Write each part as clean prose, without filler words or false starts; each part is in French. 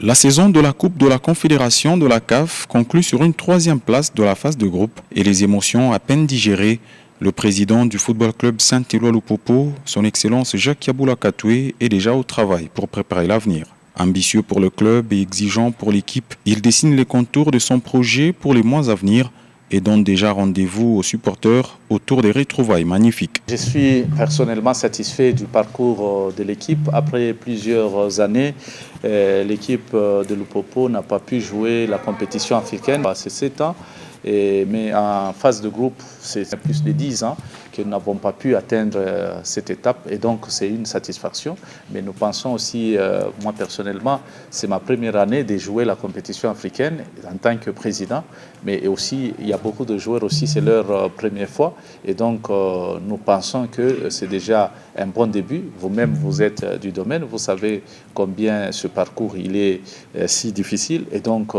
La saison de la Coupe de la Confédération de la CAF conclut sur une troisième place de la phase de groupe et les émotions à peine digérées. Le président du football club Saint-Éloi-Lupopo, son Excellence Jacques Yaboula Katoué, est déjà au travail pour préparer l'avenir. Ambitieux pour le club et exigeant pour l'équipe, il dessine les contours de son projet pour les mois à venir et donne déjà rendez-vous aux supporters autour des retrouvailles magnifiques. Je suis personnellement satisfait du parcours de l'équipe. Après plusieurs années, l'équipe de Lupopo n'a pas pu jouer la compétition africaine. C'est 7 ans, mais en phase de groupe, c'est plus de 10 ans que nous n'avons pas pu atteindre cette étape. Et donc, c'est une satisfaction. Mais nous pensons aussi, moi personnellement, c'est ma première année de jouer la compétition africaine en tant que président. Mais aussi, il y a beaucoup de joueurs aussi, c'est leur première fois. Et donc, nous pensons que c'est déjà un bon début. Vous-même, vous êtes du domaine, vous savez combien ce parcours il est si difficile. Et donc,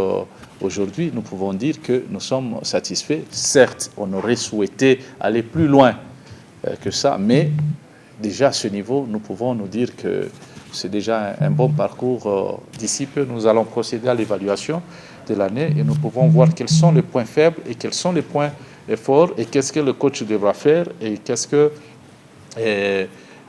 aujourd'hui, nous pouvons dire que nous sommes satisfaits. Certes, on aurait souhaité aller plus loin que ça, mais déjà à ce niveau, nous pouvons nous dire que c'est déjà un bon parcours. D'ici peu, nous allons procéder à l'évaluation de l'année et nous pouvons voir quels sont les points faibles et quels sont les points forts et qu'est-ce que le coach devra faire et qu'est-ce que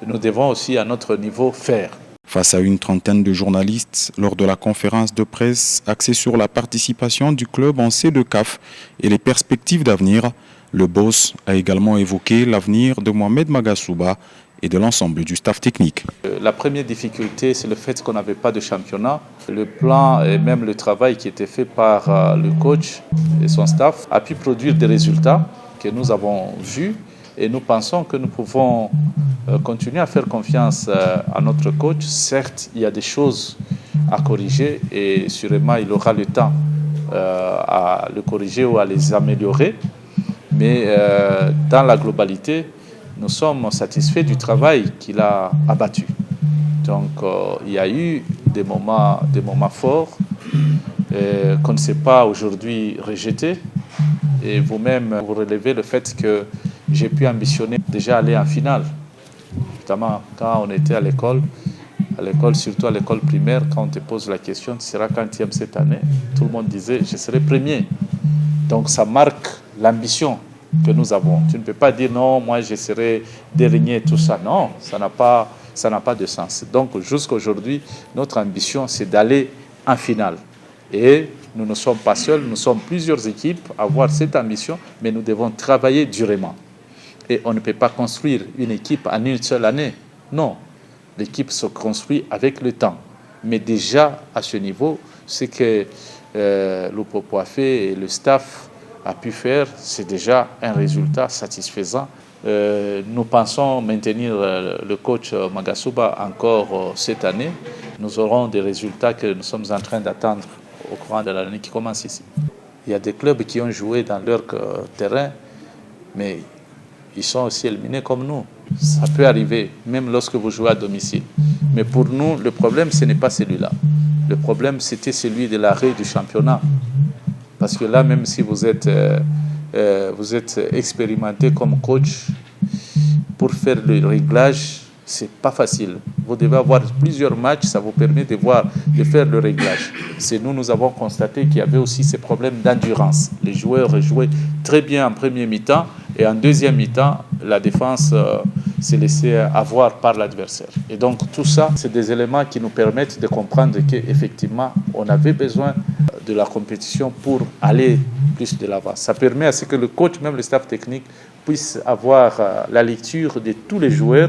nous devons aussi à notre niveau faire. Face à une trentaine de journalistes, lors de la conférence de presse axée sur la participation du club en C2CAF et les perspectives d'avenir, le boss a également évoqué l'avenir de Mohamed Magasuba et de l'ensemble du staff technique. La première difficulté, c'est le fait qu'on n'avait pas de championnat. Le plan et même le travail qui était fait par le coach et son staff a pu produire des résultats que nous avons vus et nous pensons que nous pouvons continuer à faire confiance à notre coach. Certes, il y a des choses à corriger et sûrement il aura le temps à le corriger ou à les améliorer. Mais dans la globalité, nous sommes satisfaits du travail qu'il a abattu. Donc il y a eu des moments forts qu'on ne sait pas aujourd'hui rejeter. Et vous-même, vous relevez le fait que j'ai pu ambitionner déjà aller en finale. Notamment quand on était à l'école, surtout à l'école primaire, quand on te pose la question, tu seras quantième cette année, tout le monde disait, je serai premier. Donc ça marque l'ambition que nous avons. Tu ne peux pas dire non, moi je serai dernier, tout ça. Non, ça n'a pas de sens. Donc jusqu'à aujourd'hui, notre ambition, c'est d'aller en finale. Et nous ne sommes pas seuls, nous sommes plusieurs équipes à avoir cette ambition, mais nous devons travailler durement. Et on ne peut pas construire une équipe en une seule année. Non, l'équipe se construit avec le temps. Mais déjà, à ce niveau, ce que Lupopo a fait et le staff a pu faire, c'est déjà un résultat satisfaisant. Nous pensons maintenir le coach Magasuba encore cette année. Nous aurons des résultats que nous sommes en train d'attendre au courant de l'année qui commence ici. Il y a des clubs qui ont joué dans leur terrain, mais ils sont aussi éliminés comme nous. Ça peut arriver, même lorsque vous jouez à domicile. Mais pour nous, le problème, ce n'est pas celui-là. Le problème, c'était celui de l'arrêt du championnat. Parce que là, même si vous êtes expérimenté comme coach, pour faire le réglage, c'est pas facile. Vous devez avoir plusieurs matchs, ça vous permet de faire le réglage. C'est nous avons constaté qu'il y avait aussi ces problèmes d'endurance. Les joueurs jouaient très bien en premier mi-temps et en deuxième mi-temps, la défense s'est laissée avoir par l'adversaire. Et donc tout ça, c'est des éléments qui nous permettent de comprendre qu'effectivement, on avait besoin de la compétition pour aller plus de l'avant. Ça permet à ce que le coach, même le staff technique, puisse avoir la lecture de tous les joueurs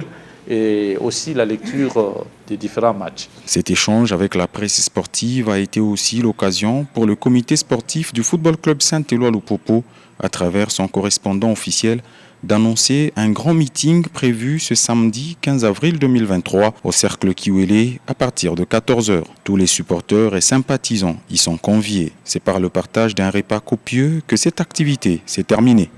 et aussi la lecture des différents matchs. Cet échange avec la presse sportive a été aussi l'occasion pour le comité sportif du Football Club Saint-Éloi-Lupopo, à travers son correspondant officiel, d'annoncer un grand meeting prévu ce samedi 15 avril 2023 au Cercle Kiwele à partir de 14h. Tous les supporters et sympathisants y sont conviés. C'est par le partage d'un repas copieux que cette activité s'est terminée.